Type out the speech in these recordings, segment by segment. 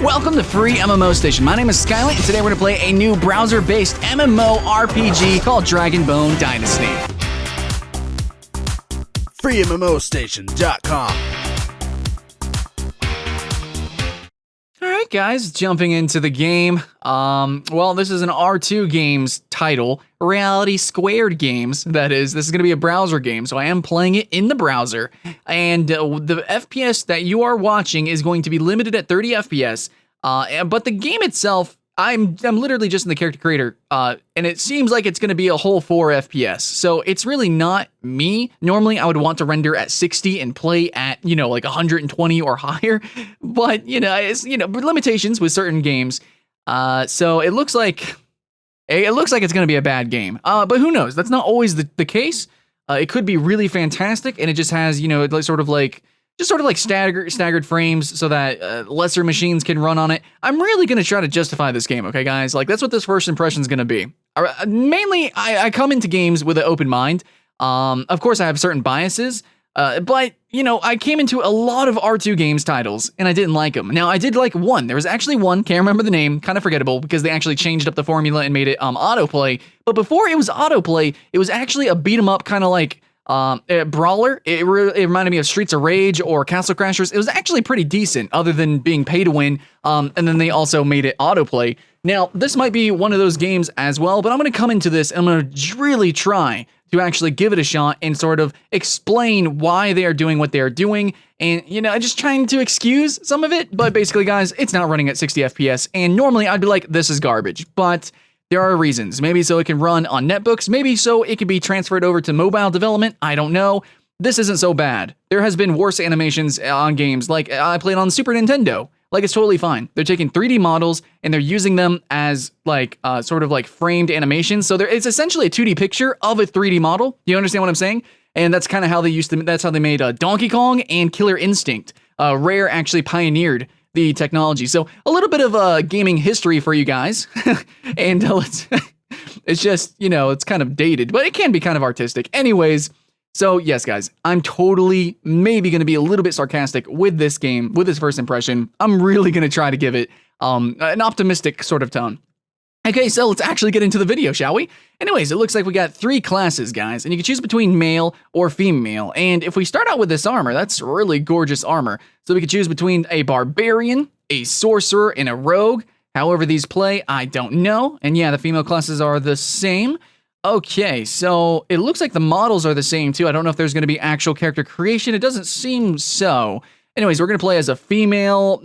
Welcome to FreeMMOStation. My name is Skylight, and today we're going to play a new browser-based MMORPG called Dragonbone Dynasty. FreeMMOStation.com. Alright guys, jumping into the game. Well, this is an R2 Games title. Reality Squared Games, that is. This is going to be a browser game, so I am playing it in the browser. And the FPS that you are watching is going to be limited at 30 FPS. But the game itself, I'm literally just in the character creator, and it seems like it's going to be a whole 4 FPS. So it's really not me. Normally, I would want to render at 60 and play at, like 120 or higher. But, it's, limitations with certain games. So it looks like it's going to be a bad game. But who knows? That's not always the case. It could be really fantastic, and it just has, sort of like staggered frames so that lesser machines can run on it. I'm really going to try to justify this game, okay, guys? Like, that's what this first impression is going to be. Mainly, I come into games with an open mind. Of course, I have certain biases, but, I came into a lot of R2 Games titles, and I didn't like them. Now, I did like one. There was actually one, can't remember the name, kind of forgettable, because they actually changed up the formula and made it autoplay. But before it was autoplay, it was actually a beat-em-up kind of like brawler. It reminded me of Streets of Rage or Castle Crashers. It was actually pretty decent, other than being pay to win. And then they also made it autoplay. Now, this might be one of those games as well, but I'm going to come into this and I'm going to really try to actually give it a shot and sort of explain why they are doing what they are doing. And, just trying to excuse some of it. But basically, guys, it's not running at 60 FPS. And normally I'd be like, this is garbage. But there are reasons. Maybe so it can run on netbooks. Maybe so it can be transferred over to mobile development. I don't know. This isn't so bad. There has been worse animations on games. Like, I played on Super Nintendo. Like, it's totally fine. They're taking 3D models and they're using them as, like, sort of like framed animations. So it's essentially a 2D picture of a 3D model. You understand what I'm saying? And that's kind of how that's how they made Donkey Kong and Killer Instinct. Rare actually pioneered the technology. So a little bit of gaming history for you guys. And it's just, it's kind of dated, but it can be kind of artistic. Anyways, so yes, guys, I'm totally maybe going to be a little bit sarcastic with this game, with this first impression. I'm really going to try to give it an optimistic sort of tone. Okay, so let's actually get into the video, shall we? Anyways, it looks like we got 3 classes, guys, and you can choose between male or female. And if we start out with this armor, that's really gorgeous armor. So we could choose between a barbarian, a sorcerer, and a rogue. However these play, I don't know. And yeah, the female classes are the same. Okay, so it looks like the models are the same too. I don't know if there's going to be actual character creation. It doesn't seem so. Anyways, we're going to play as a female,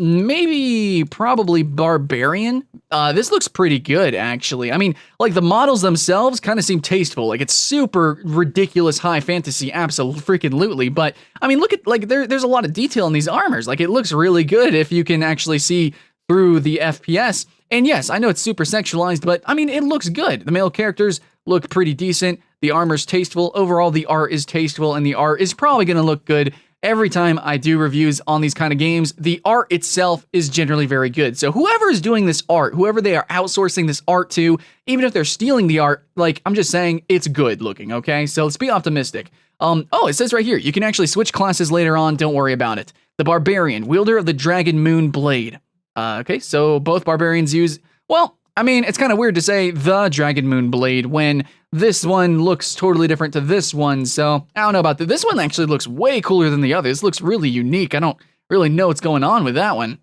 probably barbarian. This looks pretty good, actually. I mean, like, the models themselves kind of seem tasteful. Like, it's super ridiculous high fantasy, absolutely. But, I mean, look at, like, there's a lot of detail in these armors. Like, it looks really good if you can actually see through the FPS. And yes, I know it's super sexualized, but, I mean, it looks good. The male characters look pretty decent. The armor's tasteful. Overall, the art is tasteful, and the art is probably going to look good. Every time I do reviews on these kind of games, the art itself is generally very good. So whoever is doing this art, whoever they are outsourcing this art to, even if they're stealing the art, like, I'm just saying it's good looking, okay? So let's be optimistic. It says right here, you can actually switch classes later on, don't worry about it. The Barbarian, wielder of the Dragon Moon Blade. Okay, so both barbarians use, well, I mean, it's kind of weird to say the Dragon Moon Blade when this one looks totally different to this one, so I don't know about that. This one actually looks way cooler than the other. This looks really unique. I don't really know what's going on with that one.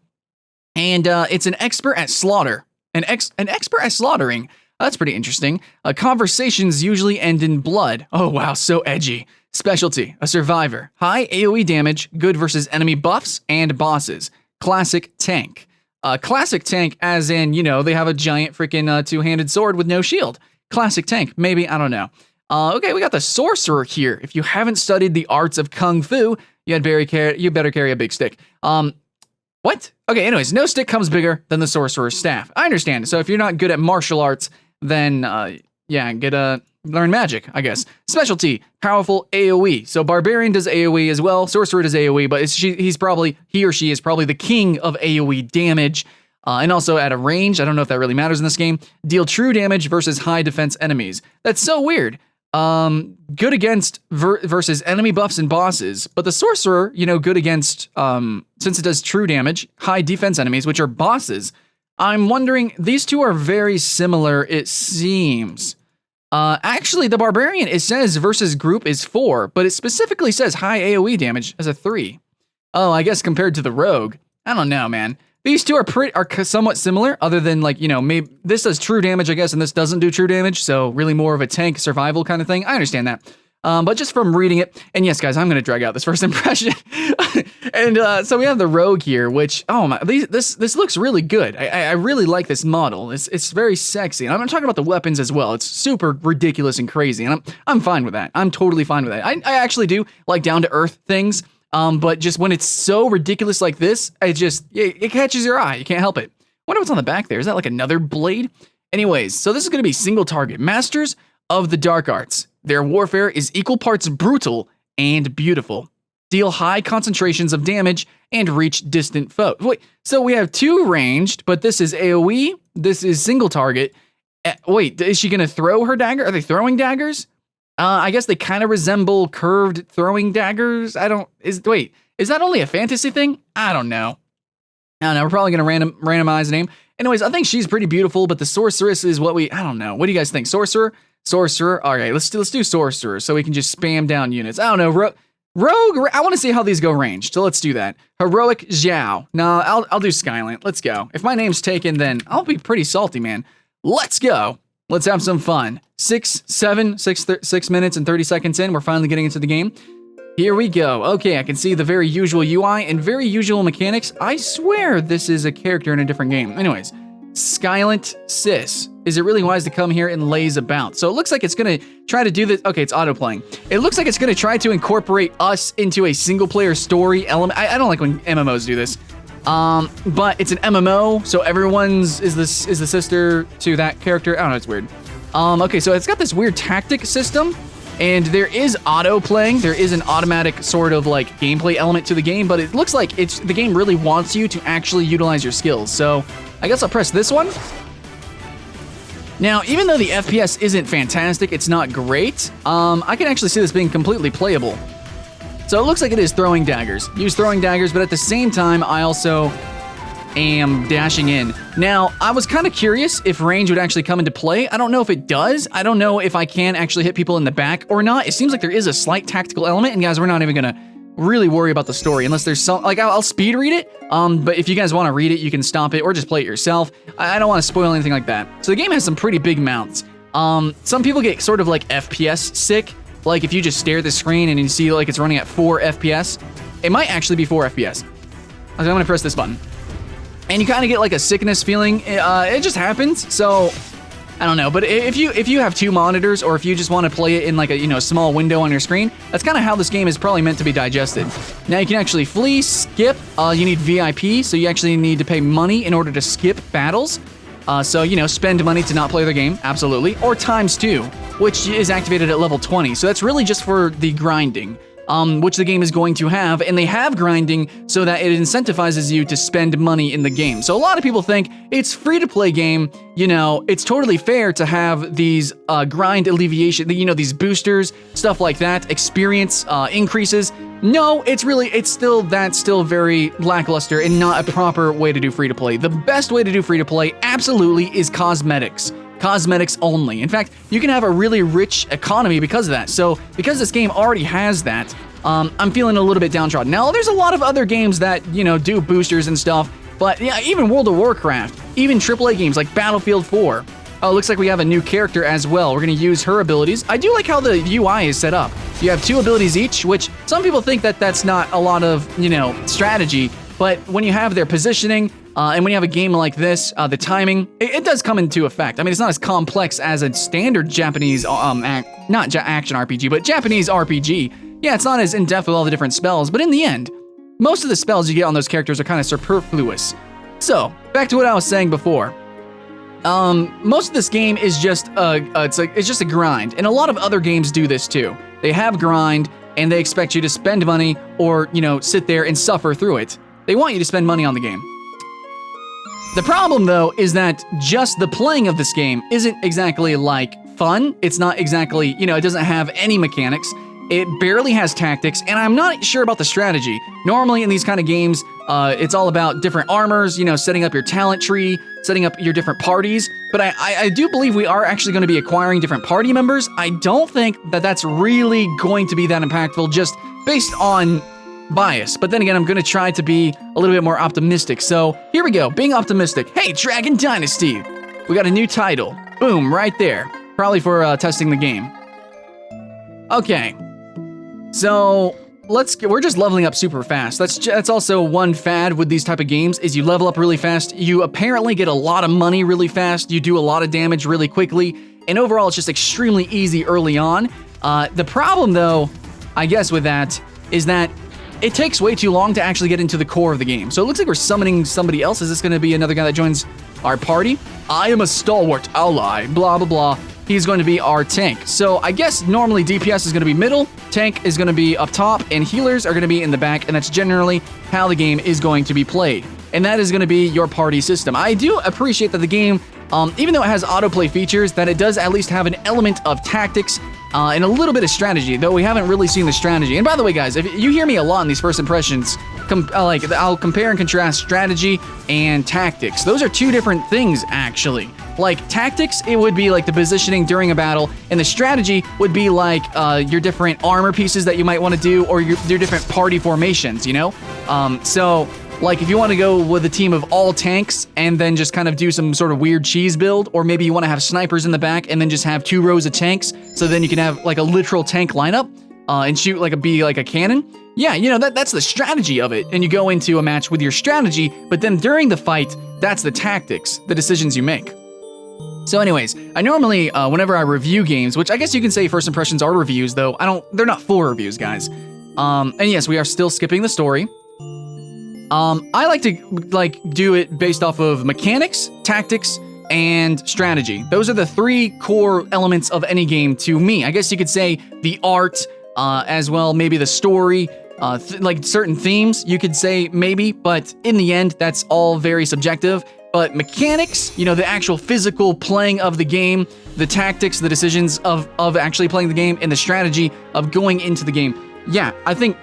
And it's an expert at slaughter. An expert at slaughtering. That's pretty interesting. Conversations usually end in blood. Oh, wow, so edgy. Specialty, a survivor. High AoE damage, good versus enemy buffs and bosses. Classic tank. Classic tank as in, they have a giant freaking two-handed sword with no shield. Classic tank, maybe, I don't know. Okay, we got the sorcerer here. If you haven't studied the arts of Kung Fu, you better carry a big stick. What? Okay, anyways, no stick comes bigger than the sorcerer's staff. I understand. So if you're not good at martial arts, then, learn magic, I guess. Specialty, powerful AoE. So Barbarian does AoE as well. Sorcerer does AoE, but he or she is probably the king of AoE damage. And also at a range, I don't know if that really matters in this game, deal true damage versus high defense enemies. That's so weird. good against versus enemy buffs and bosses, but the sorcerer, good against, since it does true damage, high defense enemies, which are bosses. I'm wondering, these two are very similar, it seems. Actually, the barbarian, it says versus group is 4, but it specifically says high AoE damage as a 3. Oh, I guess compared to the rogue, I don't know, man. These two are somewhat similar, other than maybe this does true damage, I guess, and this doesn't do true damage, so really more of a tank survival kind of thing. I understand that. But just from reading it, and yes, guys, I'm going to drag out this first impression. And so we have the rogue here, which, oh my, this looks really good. I really like this model. It's very sexy. And I'm talking about the weapons as well. It's super ridiculous and crazy, and I'm fine with that. I'm totally fine with that. I actually do like down-to-earth things. But just when it's so ridiculous like this, it catches your eye. You can't help it. Wonder what's on the back there. Is that like another blade? Anyways, so this is going to be single target. Masters of the Dark Arts. Their warfare is equal parts brutal and beautiful. Deal high concentrations of damage and reach distant foes. Wait, so we have 2 ranged, but this is AoE. This is single target. Wait, is she going to throw her dagger? Are they throwing daggers? I guess they kind of resemble curved throwing daggers. Is that only a fantasy thing? I don't know. We're probably going to randomize the name. Anyways, I think she's pretty beautiful, but the sorceress is I don't know. What do you guys think? Sorcerer? All right, let's do sorcerer so we can just spam down units. I don't know. Rogue, I want to see how these go ranged, so let's do that. Heroic Zhao. No, I'll do Skylant. Let's go. If my name's taken, then I'll be pretty salty, man. Let's go. Let's have some fun. 6 minutes and 30 seconds in, we're finally getting into the game. Here we go. Okay, I can see the very usual UI and very usual mechanics. I swear this is a character in a different game. Anyways, Skylant Sis. Is it really wise to come here and laze about? So it looks like it's going to try to do this. Okay, it's auto-playing. It looks like it's going to try to incorporate us into a single-player story element. I don't like when MMOs do this. But it's an MMO, so everyone's is the sister to that character. I don't know, it's weird. Okay, so it's got this weird tactic system, and there is auto-playing. There is an automatic sort of like gameplay element to the game, but it looks like the game really wants you to actually utilize your skills. So I guess I'll press this one. Now, even though the FPS isn't fantastic, it's not great, I can actually see this being completely playable. So it looks like it is throwing daggers. Use throwing daggers, but at the same time, I also am dashing in. Now, I was kind of curious if range would actually come into play. I don't know if it does. I don't know if I can actually hit people in the back or not. It seems like there is a slight tactical element, and guys, we're not even gonna really worry about the story unless there's some, like, I'll speed read it, but if you guys want to read it, you can stop it or just play it yourself. I don't want to spoil anything like that. So the game has some pretty big mounts. Some people get sort of like FPS sick. Like if you just stare at the screen and you see like it's running at 4 FPS, it might actually be 4 FPS. I'm gonna press this button. And you kind of get like a sickness feeling. It just happens, so I don't know. But if you have 2 monitors, or if you just want to play it in like a small window on your screen, that's kind of how this game is probably meant to be digested. Now you can actually flee, skip. You need VIP, so you actually need to pay money in order to skip battles. So, spend money to not play the game, absolutely. Or ×2, which is activated at level 20. So that's really just for the grinding, which the game is going to have. And they have grinding so that it incentivizes you to spend money in the game. So a lot of people think it's free-to-play game. It's totally fair to have these grind alleviation, these boosters, stuff like that, experience increases. No, it's still very lackluster and not a proper way to do free-to-play. The best way to do free-to-play absolutely is cosmetics. Cosmetics only. In fact, you can have a really rich economy because of that. So, because this game already has that, I'm feeling a little bit downtrodden. Now, there's a lot of other games that, do boosters and stuff, but yeah, even World of Warcraft, even AAA games like Battlefield 4. Oh, looks like we have a new character as well. We're going to use her abilities. I do like how the UI is set up. You have 2 abilities each, which some people think that that's not a lot of, strategy. But when you have their positioning, and when you have a game like this, the timing, it does come into effect. I mean, it's not as complex as a standard Japanese, not action RPG, but Japanese RPG. Yeah, it's not as in-depth with all the different spells, but in the end, most of the spells you get on those characters are kind of superfluous. So, back to what I was saying before. Most of this game is just it's just a grind, and a lot of other games do this too. They have grind, and they expect you to spend money or, sit there and suffer through it. They want you to spend money on the game. The problem, though, is that just the playing of this game isn't exactly like fun. It's not exactly, you know, it doesn't have any mechanics. It barely has tactics, and I'm not sure about the strategy. Normally in these kind of games, it's all about different armors, you know, setting up your talent tree, setting up your different parties. But I do believe we are actually going to be acquiring different party members. I don't think that that's really going to be that impactful just based on bias. But then again, I'm going to try to be a little bit more optimistic. So here we go, being optimistic. Hey, Dragon Dynasty! We got a new title. Boom, right there. Probably for testing the game. Okay. So we're just leveling up super fast. That's also one fad with these type of games is you level up really fast. You apparently get a lot of money really fast. You do a lot of damage really quickly. And overall, it's just extremely easy early on. The problem though, I guess with that, is that it takes way too long to actually get into the core of the game. So it looks like we're summoning somebody else. Is this going to be another guy that joins our party? I am a stalwart ally, blah, blah, blah. He's going to be our tank. So I guess normally DPS is going to be middle, tank is going to be up top, and healers are going to be in the back, and that's generally how the game is going to be played. And that is going to be your party system. I do appreciate that the game, even though it has autoplay features, that it does at least have an element of tactics and a little bit of strategy, though we haven't really seen the strategy. And by the way, guys, if you hear me a lot in these first impressions, I'll compare and contrast strategy and tactics. Those are two different things, actually. Like, tactics, it would be like the positioning during a battle, and the strategy would be like your different armor pieces that you might want to do, or your different party formations, you know? So, like, if you want to go with a team of all tanks and then just kind of do some sort of weird cheese build, or maybe you want to have snipers in the back and then just have 2 rows of tanks, so then you can have like a literal tank lineup and shoot like a cannon. Yeah, you know, that's the strategy of it. And you go into a match with your strategy, but then during the fight, that's the tactics, the decisions you make. So anyways, I normally, whenever I review games, which I guess you can say first impressions are reviews, though they're not full reviews, guys. And yes, we are still skipping the story. I like to do it based off of mechanics, tactics, and strategy. Those are the 3 core elements of any game to me. I guess you could say the art, as well, maybe the story, like certain themes, you could say maybe, but in the end, that's all very subjective. But mechanics, you know, the actual physical playing of the game, the tactics, the decisions of actually playing the game, and the strategy of going into the game. Yeah, I think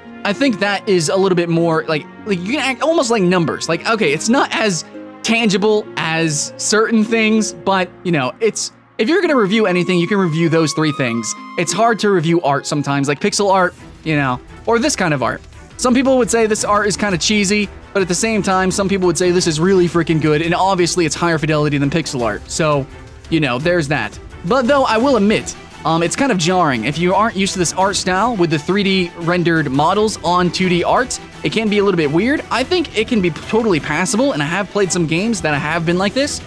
that is a little bit more like you can act almost like numbers. Like, okay, it's not as tangible as certain things, but you know, if you're gonna review anything, you can review those 3 things. It's hard to review art sometimes, like pixel art, you know, or this kind of art. Some people would say this art is kind of cheesy, but at the same time, some people would say this is really freaking good, and obviously it's higher fidelity than pixel art. So, you know, there's that. But though, I will admit, it's kind of jarring. If you aren't used to this art style with the 3D rendered models on 2D art, it can be a little bit weird. I think it can be totally passable, and I have played some games that have been like this.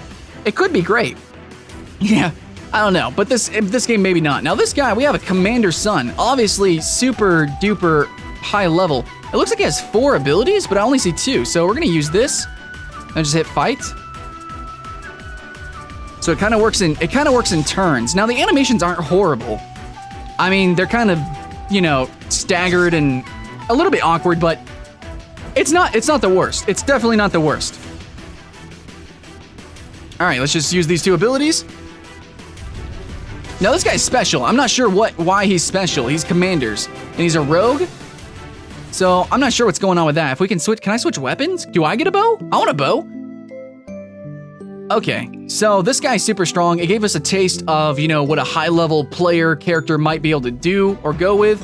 It could be great. Yeah, I don't know, but this game maybe not. Now this guy, we have a commander's son, obviously super duper high level. It looks like he has 4 abilities, but I only see 2, so we're gonna use this and just hit fight. So it kind of works in turns. Now the animations aren't horrible. I mean, they're kind of, you know, staggered and a little bit awkward, but it's not the worst. It's definitely not the worst. All right, let's just use these 2 abilities. Now this guy's special. I'm not sure why he's special. He's commanders, and he's a rogue. So I'm not sure what's going on with that. If we can switch, can I switch weapons? Do I get a bow? I want a bow. Okay, so this guy's super strong. It gave us a taste of, you know, what a high-level player character might be able to do or go with.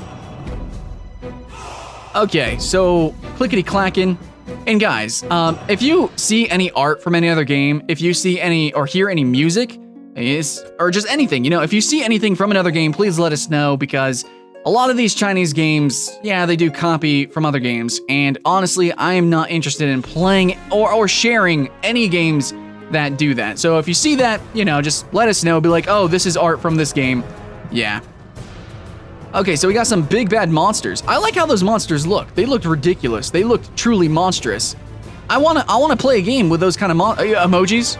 Okay, so clickety-clacking. And guys, if you see any art from any other game, if you see any or hear any music, or just anything, you know, if you see anything from another game, please let us know, because a lot of these Chinese games, yeah, they do copy from other games, and honestly, I am not interested in playing or sharing any games that do that. So if you see that, you know, just let us know. Be like, oh, this is art from this game. Yeah. Okay, so we got some big bad monsters. I like how those monsters look. They looked ridiculous. They looked truly monstrous. I wanna play a game with those kind of emojis.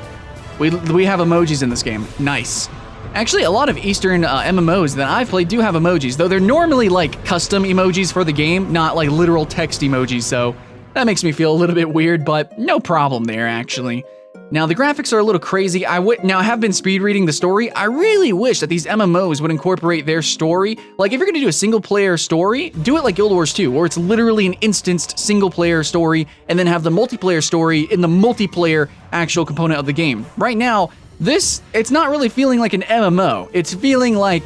We have emojis in this game. Nice. Actually, a lot of Eastern MMOs that I've played do have emojis, though they're normally like custom emojis for the game, not like literal text emojis. So that makes me feel a little bit weird, but no problem there, actually. Now, the graphics are a little crazy. I have been speed reading the story. I really wish that these MMOs would incorporate their story. Like, if you're gonna do a single-player story, do it like Guild Wars 2, where it's literally an instanced single-player story, and then have the multiplayer story in the multiplayer actual component of the game. Right now, it's not really feeling like an MMO. It's feeling like,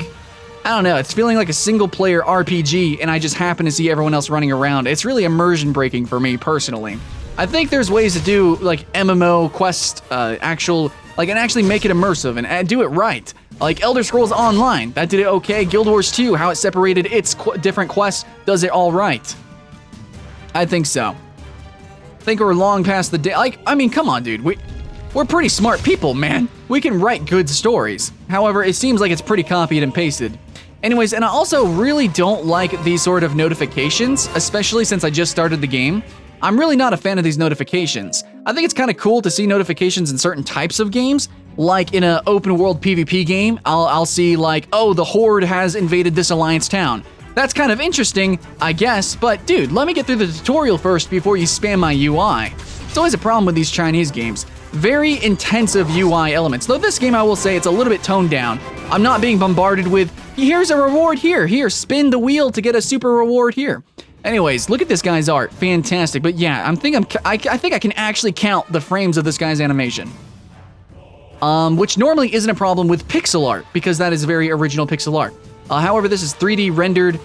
I don't know, it's feeling like a single-player RPG, and I just happen to see everyone else running around. It's really immersion-breaking for me, personally. I think there's ways to do, like, MMO quest, and actually make it immersive and do it right. Like Elder Scrolls Online, that did it okay. Guild Wars 2, how it separated its different quests, does it all right. I think so. I think we're long past the day. Like, I mean, come on, dude. We're pretty smart people, man. We can write good stories. However, it seems like it's pretty copied and pasted. Anyways, and I also really don't like these sort of notifications, especially since I just started the game. I'm really not a fan of these notifications. I think it's kind of cool to see notifications in certain types of games, like in an open world PvP game, I'll see like, oh, the Horde has invaded this Alliance town. That's kind of interesting, I guess, but dude, let me get through the tutorial first before you spam my UI. It's always a problem with these Chinese games. Very intensive UI elements, though this game I will say it's a little bit toned down. I'm not being bombarded with, here's a reward here, spin the wheel to get a super reward here. Anyways, look at this guy's art, fantastic. But yeah, I think I can actually count the frames of this guy's animation. Which normally isn't a problem with pixel art, because that is very original pixel art. However, this is 3D rendered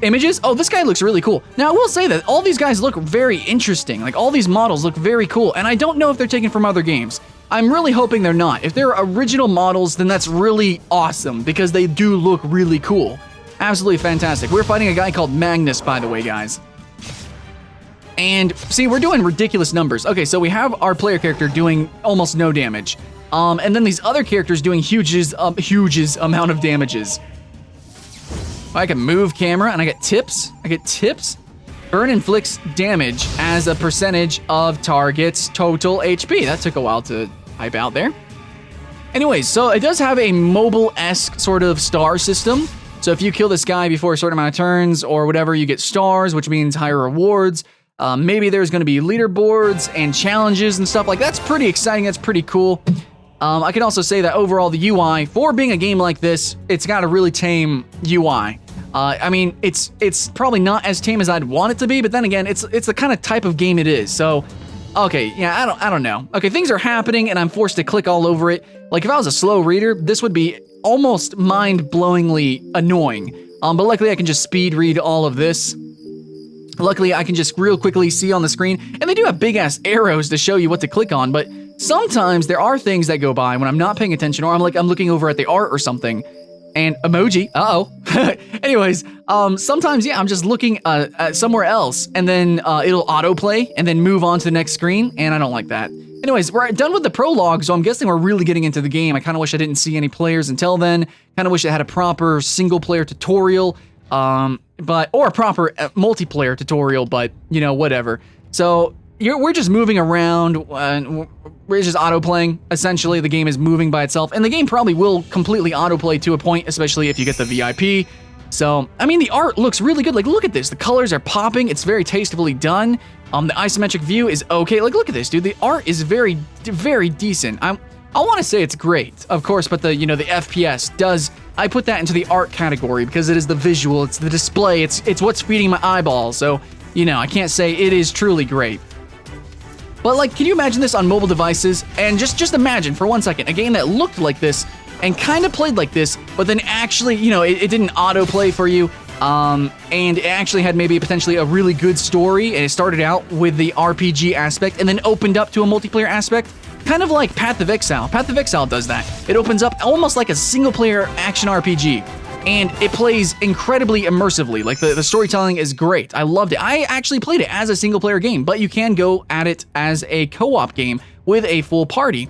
images. Oh, this guy looks really cool. Now, I will say that all these guys look very interesting. Like, all these models look very cool, and I don't know if they're taken from other games. I'm really hoping they're not. If they're original models, then that's really awesome, because they do look really cool. Absolutely fantastic. We're fighting a guy called Magnus, by the way, guys. And see, we're doing ridiculous numbers. Okay, so we have our player character doing almost no damage. And then these other characters doing huge amount of damages. I can move camera, and I get tips. Burn inflicts damage as a percentage of target's total HP. That took a while to type out there. Anyways, so it does have a mobile-esque sort of star system. So if you kill this guy before a certain amount of turns or whatever, you get stars, which means higher rewards. Maybe there's going to be leaderboards and challenges and stuff like that. That's pretty exciting. That's pretty cool. I can also say that overall the UI, for being a game like this, it's got a really tame UI. I mean, it's probably not as tame as I'd want it to be, but then again, it's the kind of type of game it is. So, okay, yeah, I don't know. Okay, things are happening and I'm forced to click all over it. Like if I was a slow reader, this would be almost mind-blowingly annoying. But luckily I can just speed read all of this. Luckily I can just real quickly see on the screen, and they do have big-ass arrows to show you what to click on, but sometimes there are things that go by when I'm not paying attention, or I'm looking over at the art or something, and emoji, Anyways, sometimes, yeah, I'm just looking at somewhere else, and then it'll autoplay, and then move on to the next screen, and I don't like that. Anyways, we're done with the prologue, so I'm guessing we're really getting into the game. I kind of wish I didn't see any players until then. Kind of wish it had a proper single-player tutorial, or a proper multiplayer tutorial, but, you know, whatever. So, we're just moving around, we're just auto-playing. Essentially, the game is moving by itself, and the game probably will completely autoplay to a point, especially if you get the VIP. So, I mean, the art looks really good. Like, look at this. The colors are popping. It's very tastefully done. The isometric view is okay. Like, look at this, dude. The art is very, very decent. I want to say it's great, of course, but the FPS does. I put that into the art category because it is the visual, it's the display, it's what's feeding my eyeballs. So, I can't say it is truly great. But like, can you imagine this on mobile devices? And just imagine for 1 second a game that looked like this and kind of played like this, but then actually, it didn't autoplay for you. And it actually had maybe potentially a really good story, and it started out with the RPG aspect and then opened up to a multiplayer aspect, kind of like Path of Exile. Path of Exile does that. It opens up almost like a single-player action RPG, and it plays incredibly immersively. Like, the storytelling is great. I loved it. I actually played it as a single-player game, but you can go at it as a co-op game with a full party.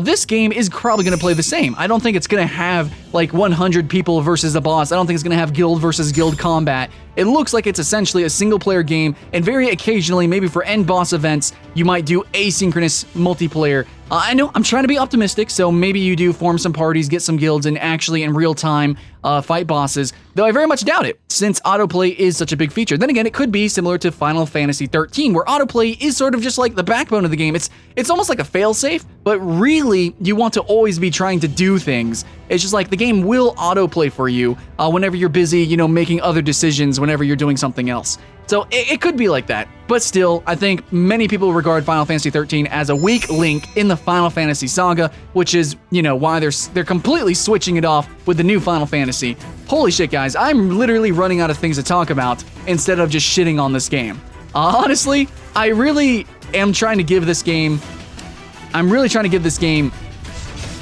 This game is probably going to play the same. I don't think it's going to have like 100 people versus a boss. I don't think it's going to have guild versus guild combat. It looks like it's essentially a single player game, and very occasionally, maybe for end boss events, you might do asynchronous multiplayer I know I'm trying to be optimistic, so maybe you do form some parties, get some guilds, and actually in real time fight bosses, though I very much doubt it, since autoplay is such a big feature. Then again, it could be similar to Final Fantasy 13, where autoplay is sort of just like the backbone of the game. It's almost like a failsafe, but really, you want to always be trying to do things. It's just like the game will autoplay for you whenever you're busy, you know, making other decisions whenever you're doing something else. So it could be like that, but still, I think many people regard Final Fantasy 13 as a weak link in the Final Fantasy saga, which is, you know, why they're completely switching it off with the new Final Fantasy. Holy shit, guys, I'm literally running out of things to talk about instead of just shitting on this game. Honestly, I really am trying to give this game,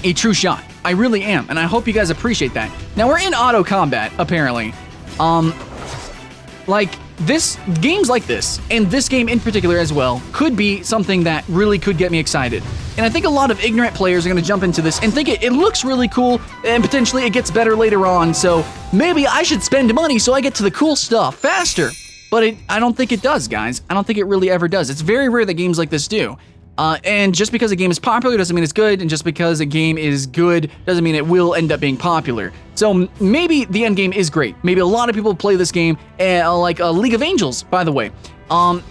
a true shot. I really am, and I hope you guys appreciate that. Now, we're in auto combat, apparently. Like, games like this, and this game in particular as well, could be something that really could get me excited. And I think a lot of ignorant players are going to jump into this and think it looks really cool, and potentially it gets better later on, so maybe I should spend money so I get to the cool stuff faster. But I don't think it does, guys. I don't think it really ever does. It's very rare that games like this do. And just because a game is popular doesn't mean it's good, and just because a game is good doesn't mean it will end up being popular. So maybe the end game is great. Maybe a lot of people play this game, like League of Angels, by the way.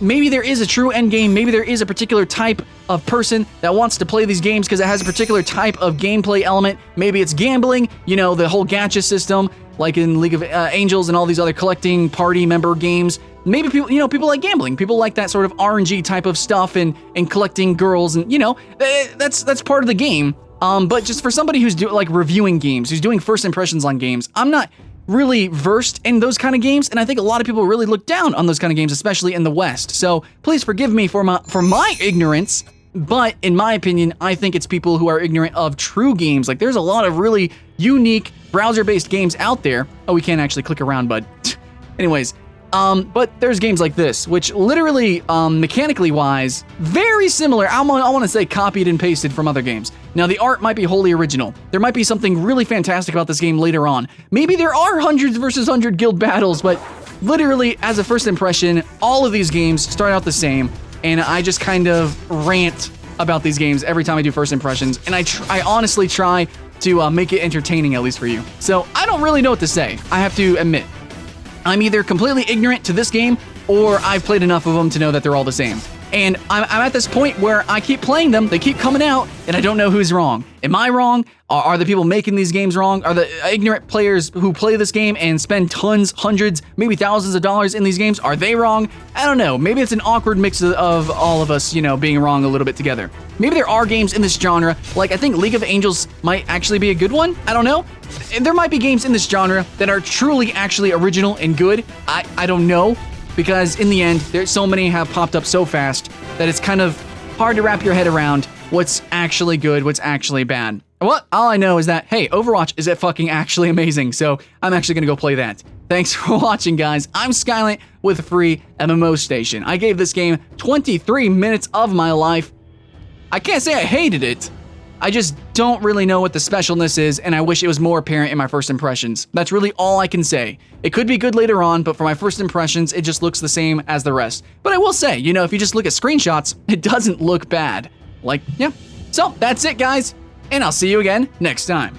Maybe there is a true end game. Maybe there is a particular type of person that wants to play these games because it has a particular type of gameplay element. Maybe it's gambling, you know, the whole gacha system, like in League of Angels and all these other collecting party member games. Maybe people, you know, people like gambling. People like that sort of RNG type of stuff and collecting girls, and you know, that's part of the game. But just for somebody who's like reviewing games, who's doing first impressions on games, I'm not really versed in those kind of games, and I think a lot of people really look down on those kind of games, especially in the West. So please forgive me for my ignorance. But in my opinion, I think it's people who are ignorant of true games. Like, there's a lot of really unique browser-based games out there. Oh, we can't actually click around, bud. Anyways. But there's games like this, which literally, mechanically wise, very similar. I want to say copied and pasted from other games. Now, the art might be wholly original. There might be something really fantastic about this game later on. Maybe there are hundreds versus 100 guild battles, but literally, as a first impression, all of these games start out the same, and I just kind of rant about these games every time I do first impressions, and I honestly try to make it entertaining, at least for you. So, I don't really know what to say, I have to admit. I'm either completely ignorant to this game, or I've played enough of them to know that they're all the same. And I'm at this point where I keep playing them, they keep coming out, and I don't know who's wrong. Am I wrong? Are the people making these games wrong? Are the ignorant players who play this game and spend tons, hundreds, maybe thousands of dollars in these games, are they wrong? I don't know. Maybe it's an awkward mix of all of us, you know, being wrong a little bit together. Maybe there are games in this genre, like I think League of Angels might actually be a good one. I don't know. There might be games in this genre that are truly actually original and good. I don't know. Because in the end, there's so many have popped up so fast that it's kind of hard to wrap your head around what's actually good, what's actually bad. Well, all I know is that, hey, Overwatch is fucking actually amazing, so I'm actually gonna go play that. Thanks for watching, guys. I'm Skylent with FreeMMOStation. I gave this game 23 minutes of my life. I can't say I hated it. I just don't really know what the specialness is, and I wish it was more apparent in my first impressions. That's really all I can say. It could be good later on, but for my first impressions, it just looks the same as the rest. But I will say, you know, if you just look at screenshots, it doesn't look bad. Like, yeah. So, that's it, guys, and I'll see you again next time.